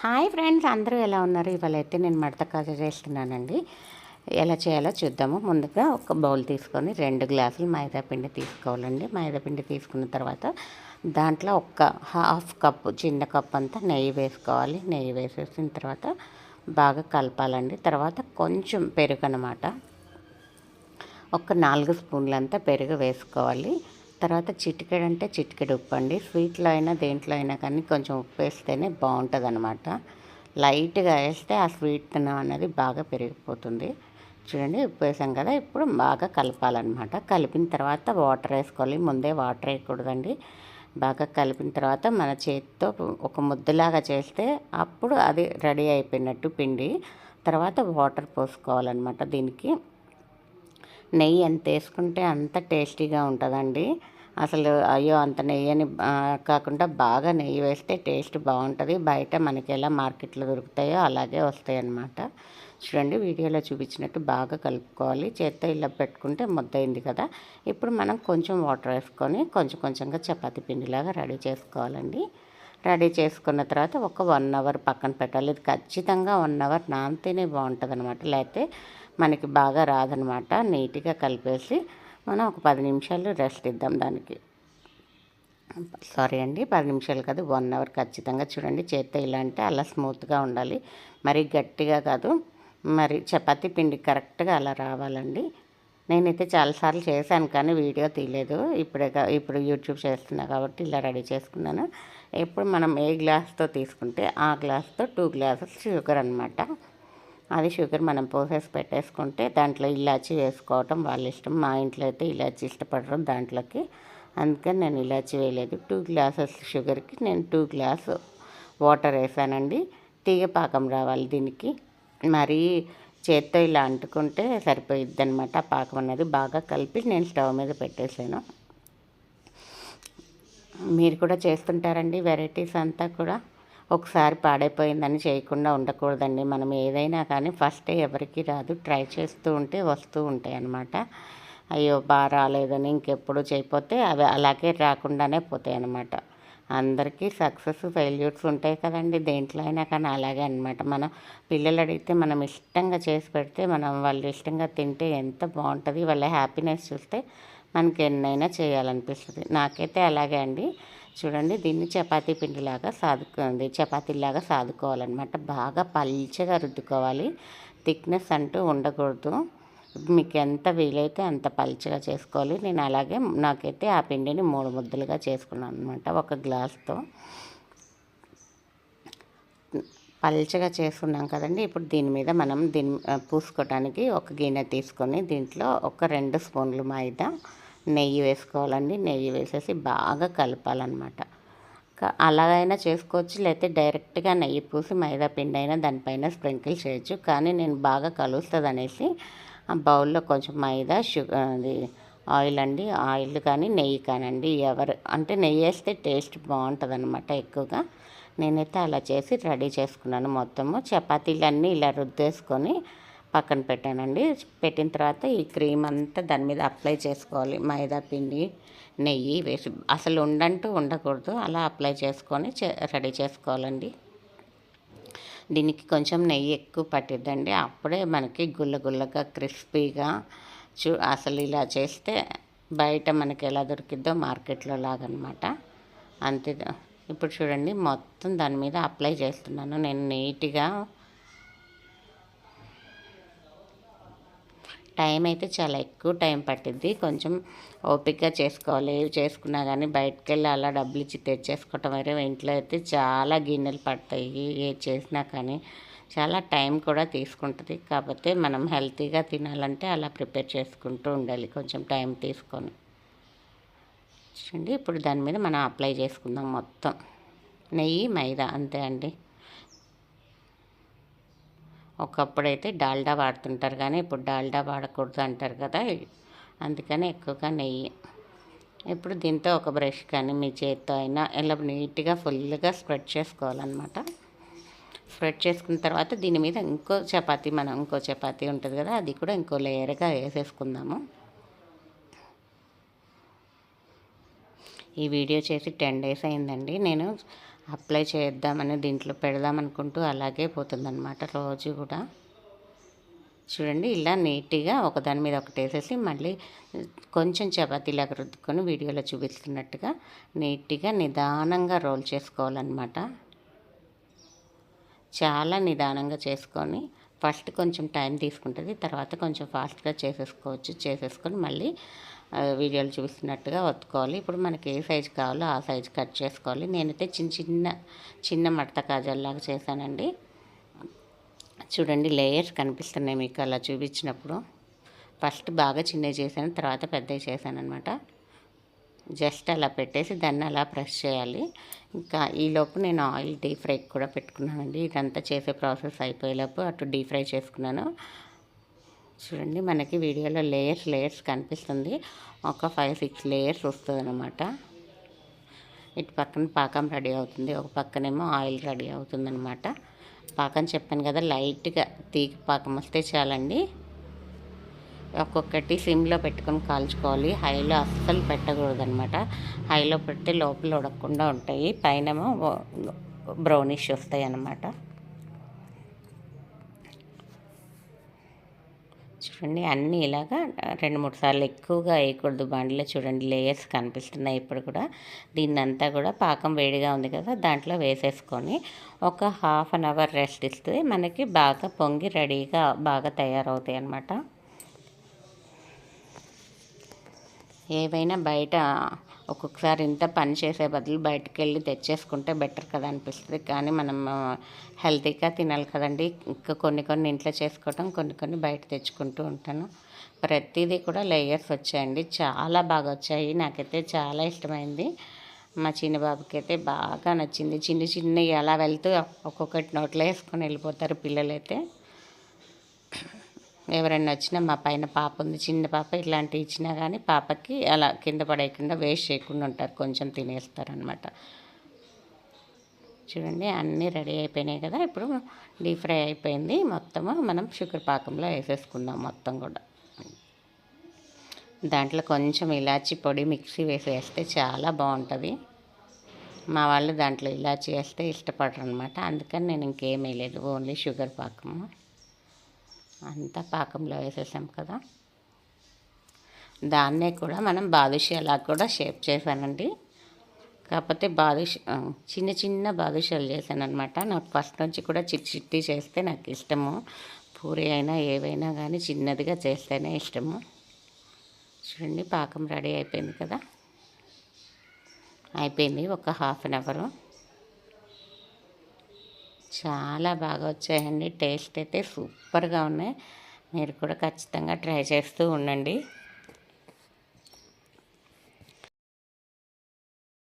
Hi friends, అందరూ ఎలా ఉన్నారు? ఇవాళ అయితే నేను మడత కాజా చేస్తున్నానండి. ఎలా చేయాలో చూద్దాము. ముందుగా ఒక బౌల్ తీసుకొని 2 గ్లాసులు మైదా పిండి తీసుకోవాలండి. మైదా పిండి తీసుకున్న తర్వాత దాంట్లో ఒక హాఫ్ కప్పు, చిన్న కప్ అంతా నెయ్యి వేసుకోవాలి. నెయ్యి వేసేసిన తర్వాత బాగా కలపాలండి. తర్వాత కొంచెం పెరుగు అనమాట, ఒక 4 స్పూన్లంతా పెరుగు వేసుకోవాలి. తర్వాత చిటికెడు అంటే చిటికెడు ఉప్పు అండి. స్వీట్లో అయినా దేంట్లో అయినా కానీ కొంచెం ఉప్పు వేస్తేనే బాగుంటుంది అనమాట. లైట్గా వేస్తే ఆ స్వీట్తనం అనేది బాగా పెరిగిపోతుంది. చూడండి, ఉప్పు వేసాం కదా, ఇప్పుడు బాగా కలపాలన్నమాట. కలిపిన తర్వాత వాటర్ వేసుకోవాలి. ముందే వాటర్ వేయకూడదండి. బాగా కలిపిన తర్వాత మన చేతితో ఒక ముద్దలాగా చేస్తే అప్పుడు అది రెడీ అయిపోయినట్టు పిండి. తర్వాత వాటర్ పోసుకోవాలన్నమాట. దీనికి నెయ్యి ఎంత వేసుకుంటే అంత టేస్టీగా ఉంటుందండి. అసలు అయ్యో అంత నెయ్యి అని కాకుండా బాగా నెయ్యి వేస్తే టేస్ట్ బాగుంటుంది. బయట మనకి ఎలా మార్కెట్లో దొరుకుతాయో అలాగే వస్తాయి అన్నమాట. చూడండి, వీడియోలో చూపించినట్టు బాగా కలుపుకోవాలి. చేత్తో ఇలా పెట్టుకుంటే ముద్దయింది కదా. ఇప్పుడు మనం కొంచెం వాటర్ వేసుకొని కొంచెం కొంచెంగా చపాతీ పిండిలాగా రెడీ చేసుకోవాలండి. రెడీ చేసుకున్న తర్వాత ఒక 1 అవర్ పక్కన పెట్టాలి. ఇది ఖచ్చితంగా 1 అవర్ నానితేనే బాగుంటుంది అనమాట. లేకపోతే మనకి బాగా రాదనమాట. నీట్గా కలిపేసి మనం ఒక 10 నిమిషాలు రెస్ట్ ఇద్దాం దానికి. సారీ అండి, 10 నిమిషాలు కాదు, 1 అవర్ ఖచ్చితంగా. చూడండి, చేత్తో ఇలా అంటే అలా స్మూత్గా ఉండాలి, మరీ గట్టిగా కాదు. మరి చపాతీ పిండి కరెక్ట్గా అలా రావాలండి. నేనైతే చాలాసార్లు చేశాను కానీ వీడియో తీయలేదు. ఇప్పుడు యూట్యూబ్ చేస్తున్నా కాబట్టి ఇలా రెడీ చేసుకున్నాను. ఇప్పుడు మనం ఏ గ్లాస్తో తీసుకుంటే ఆ గ్లాస్తో 2 గ్లాసెస్ షుగర్ అనమాట. అది షుగర్ మనం పోసేసి పెట్టేసుకుంటే దాంట్లో ఇలాచీ వేసుకోవటం వాళ్ళ ఇష్టం. మా ఇంట్లో అయితే ఇలాచీ ఇష్టపడరు దాంట్లోకి, అందుకని నేను ఇలాచీ వేయలేదు. 2 గ్లాసెస్ షుగర్కి నేను 2 గ్లాస్ వాటర్ వేసానండి. తీగ పాకం రావాలి దీనికి. మరీ చేత్తో ఇలా అంటుకుంటే సరిపోయిద్ది అనమాట. ఆ పాకం అన్నది బాగా కలిపి నేను స్టవ్ మీద పెట్టేసాను. మీరు కూడా చేస్తుంటారండి వెరైటీస్ అంతా కూడా. ఒకసారి పాడైపోయిందని చేయకుండా ఉండకూడదండి. మనం ఏదైనా కానీ ఫస్ట్ ఎవరికి రాదు, ట్రై చేస్తూ ఉంటే వస్తూ ఉంటాయి అన్నమాట. అయ్యో బాగా రాలేదని ఇంకెప్పుడు చేయకపోతే అవి అలాగే రాకుండానే పోతాయి అన్నమాట. అందరికీ సక్సెస్ ఫెయిల్యూర్స్ ఉంటాయి కదండి, దేంట్లో అయినా కానీ అలాగే అనమాట. మనం పిల్లలు అడిగితే మనం ఇష్టంగా చేసి పెడితే వాళ్ళు ఇష్టంగా తింటే ఎంత బాగుంటుంది. వాళ్ళ హ్యాపీనెస్ చూస్తే మనకి ఎన్నైనా చేయాలనిపిస్తుంది. నాకైతే అలాగే అండి. చూడండి, దీన్ని చపాతీ పిండిలాగా చపాతీలాగా సాదుకోవాలన్నమాట. బాగా పల్చగా రుద్దుకోవాలి. థిక్నెస్ అంటూ ఉండకూడదు. మీకు ఎంత వీలైతే అంత పల్చగా చేసుకోవాలి. నేను అలాగే నాకైతే ఆ పిండిని 3 ముద్దలుగా చేసుకున్నాను అనమాట. ఒక గ్లాస్తో పల్చగా చేసుకున్నాం కదండి. ఇప్పుడు దీని మీద మనం పూసుకోవడానికి ఒక గిన్నె తీసుకొని దీంట్లో ఒక 2 స్పూన్లు మైదా, నెయ్యి వేసుకోవాలండి. నెయ్యి వేసేసి బాగా కలపాలన్నమాట. అలాగైనా చేసుకోవచ్చు, లేకపోతే డైరెక్ట్గా నెయ్యి పూసి మైదా పిండి అయినా దానిపైన స్ప్రింకిల్ చేయొచ్చు. కానీ నేను బాగా కలుస్తుంది అనేసి ఆ బౌల్లో కొంచెం మైదా, అది ఆయిల్ అండి, ఆయిల్ కానీ నెయ్యి కానండి, ఎవరు అంటే నెయ్యి వేస్తే టేస్ట్ బాగుంటుంది అనమాట ఎక్కువగా. నేనైతే అలా చేసి రెడీ చేసుకున్నాను. మొత్తము చపాతీలన్నీ ఇలా రుద్దేసుకొని పక్కన పెట్టానండి. పెట్టిన తర్వాత ఈ క్రీమ్ అంతా దాని మీద అప్లై చేసుకోవాలి. మైదా పిండి, నెయ్యి వేసి అసలు ఉండంటూ ఉండకూడదు. అలా అప్లై చేసుకొని రెడీ చేసుకోవాలండి. దీనికి కొంచెం నెయ్యి ఎక్కువ పట్టిద్దండి. అప్పుడే మనకి గుల్లగా క్రిస్పీగా అసలు ఇలా చేస్తే బయట మనకి ఎలా దొరికిద్దో మార్కెట్లో లాగనమాట. అంతే. ఇప్పుడు చూడండి, మొత్తం దాని మీద అప్లై చేస్తున్నాను నేను నీట్గా. టైం అయితే చాలా ఎక్కువ టైం పట్టిద్ది. కొంచెం ఓపికగా చేసుకోవాలి. ఏవి చేసుకున్నా కానీ బయటకు వెళ్ళి అలా డబ్బులు ఇచ్చి తెచ్చేసుకోవటం వేరే. ఇంట్లో అయితే చాలా గిన్నెలు పడతాయి. ఏది చేసినా కానీ చాలా టైం కూడా తీసుకుంటుంది. కాకపోతే మనం హెల్తీగా తినాలంటే అలా ప్రిపేర్ చేసుకుంటూ ఉండాలి కొంచెం టైం తీసుకొని. చూడండి, ఇప్పుడు దాని మీద మనం అప్లై చేసుకుందాం మొత్తం. నెయ్యి, మైదా అంతే అండి. ఒకప్పుడైతే డాల్డా వాడుతుంటారు కానీ ఇప్పుడు డాల్డా వాడకూడదు అంటారు కదా, అందుకని ఎక్కువగా నెయ్యి. ఇప్పుడు దీంతో ఒక బ్రష్ కానీ మీ చేత్తో అయినా ఇలా నీట్గా ఫుల్గా స్ప్రెడ్ చేసుకోవాలన్నమాట. స్ప్రెడ్ చేసుకున్న తర్వాత దీని మీద ఇంకో చపాతీ ఉంటుంది కదా, అది కూడా ఇంకో లేయర్గా వేసేసుకుందాము. ఈ వీడియో చేసి 10 డేస్ అయిందండి. నేను అప్లై చేద్దామని దీంట్లో పెడదామనుకుంటూ అలాగే పోతుందన్నమాట రోజు కూడా. చూడండి ఇలా నీట్గా ఒకదాని మీద ఒకటి వేసేసి మళ్ళీ కొంచెం చపాతీలాగా రుద్దుకొని వీడియోలో చూపిస్తున్నట్టుగా నీట్గా నిదానంగా రోల్ చేసుకోవాలన్నమాట. చాలా నిదానంగా చేసుకొని ఫస్ట్ కొంచెం టైం తీసుకుంటుంది, తర్వాత కొంచెం ఫాస్ట్గా చేసేసుకొని మళ్ళీ వీడియోలు చూపిస్తున్నట్టుగా ఒత్తుకోవాలి. ఇప్పుడు మనకి ఏ సైజు కావాలో ఆ సైజు కట్ చేసుకోవాలి. నేనైతే చిన్న మడత కాజాల్లాగా చేశానండి. చూడండి లేయర్స్ కనిపిస్తున్నాయి మీకు అలా చూపించినప్పుడు. ఫస్ట్ బాగా చిన్నవి చేశాను, తర్వాత పెద్దవి చేశాను అనమాట. జస్ట్ అలా పెట్టేసి దాన్ని అలా ప్రెస్ చేయాలి. ఇంకా ఈలోపు నేను ఆయిల్ డీప్ ఫ్రై కూడా పెట్టుకున్నానండి. ఇదంతా చేసే ప్రాసెస్ అయిపోయేలోపు అటు డీప్ ఫ్రై చేసుకున్నాను. చూడండి మనకి వీడియోలో లేయర్స్ కనిపిస్తుంది. ఒక 5-6 లేయర్స్ వస్తుంది అనమాట. ఇటు పక్కన పాకం రెడీ అవుతుంది, ఒక పక్కనేమో ఆయిల్ రెడీ అవుతుంది అనమాట. పాకం చెప్పాను కదా, లైట్గా తీగ పాకం వస్తే చాలండి. ఒక్కొక్కటి సిమ్లో పెట్టుకొని కాల్చుకోవాలి, హైలో అస్సలు పెట్టకూడదనమాట. హైలో పెడితే లోపల ఉడకకుండా ఉంటాయి, పైనేమో బ్రౌనిష్ వస్తాయి అన్నమాట. చూడండి అన్నీ ఇలాగా 2-3 సార్లు ఎక్కువగా వేయకూడదు బండిలో. చూడండి లేయర్స్ కనిపిస్తున్నాయి ఇప్పుడు కూడా. దీన్నంతా కూడా పాకం వేడిగా ఉంది కదా, దాంట్లో వేసేసుకొని ఒక 1/2 అవర్ రెస్ట్ ఇస్తే మనకి బాగా పొంగి రెడీగా బాగా తయారవుతాయి అన్నమాట. ఏవైనా బయట ఒక్కొక్కసారి ఇంత పని చేసే బదులు బయటకు వెళ్ళి తెచ్చేసుకుంటే బెటర్ కదా అనిపిస్తుంది. కానీ మనం హెల్తీగా తినాలి కదండి. ఇంకా కొన్ని ఇంట్లో చేసుకోవటం, కొన్ని బయట తెచ్చుకుంటూ ఉంటాను. ప్రతిదీ కూడా లేయర్స్ వచ్చాయండి, చాలా బాగా వచ్చాయి. నాకైతే చాలా ఇష్టమైంది. మా చిన్న బాబుకి అయితే బాగా నచ్చింది. చిన్నవి అలా వెళ్తూ ఒక్కొక్కటి నోట్లో వేసుకొని వెళ్ళిపోతారు పిల్లలైతే. ఎవరైనా వచ్చినా, మా పైన పాప ఉంది, చిన్న పాప, ఇట్లాంటివి ఇచ్చినా కానీ పాపకి అలా కింద పడేయకుండా వేస్ట్ చేయకుండా ఉంటారు, కొంచెం తినేస్తారనమాట. చూడండి అన్నీ రెడీ అయిపోయినాయి కదా. ఇప్పుడు డీప్ ఫ్రై అయిపోయింది మొత్తము. మనం షుగర్ పాకంలో వేసేసుకుందాం మొత్తం కూడా. దాంట్లో కొంచెం ఇలాచీ పొడి మిక్సీ వేస్తే చాలా బాగుంటుంది. మా వాళ్ళు దాంట్లో ఇలాచీ వేస్తే ఇష్టపడరు అనమాట, అందుకని నేను ఇంకేం వేయలేదు, ఓన్లీ షుగర్ పాకము. అంతా పాకంలో వేసేసాం కదా. దాన్నే కూడా మనం బాదుషాలా కూడా షేప్ చేశానండి. కాకపోతే చిన్న బాదుషాలు చేశాను అనమాట. నాకు ఫస్ట్ నుంచి కూడా చిట్టి చేస్తే నాకు ఇష్టము. పూరి అయినా ఏవైనా కానీ చిన్నదిగా చేస్తేనే ఇష్టము. చూడండి పాకం రెడీ అయిపోయింది కదా. అయిపోయింది ఒక 1/2 అవర్. చాలా బాగా వచ్చాయండి, టేస్ట్ అయితే సూపర్గా ఉన్నాయి. మీరు కూడా ఖచ్చితంగా ట్రై చేస్తూ ఉండండి.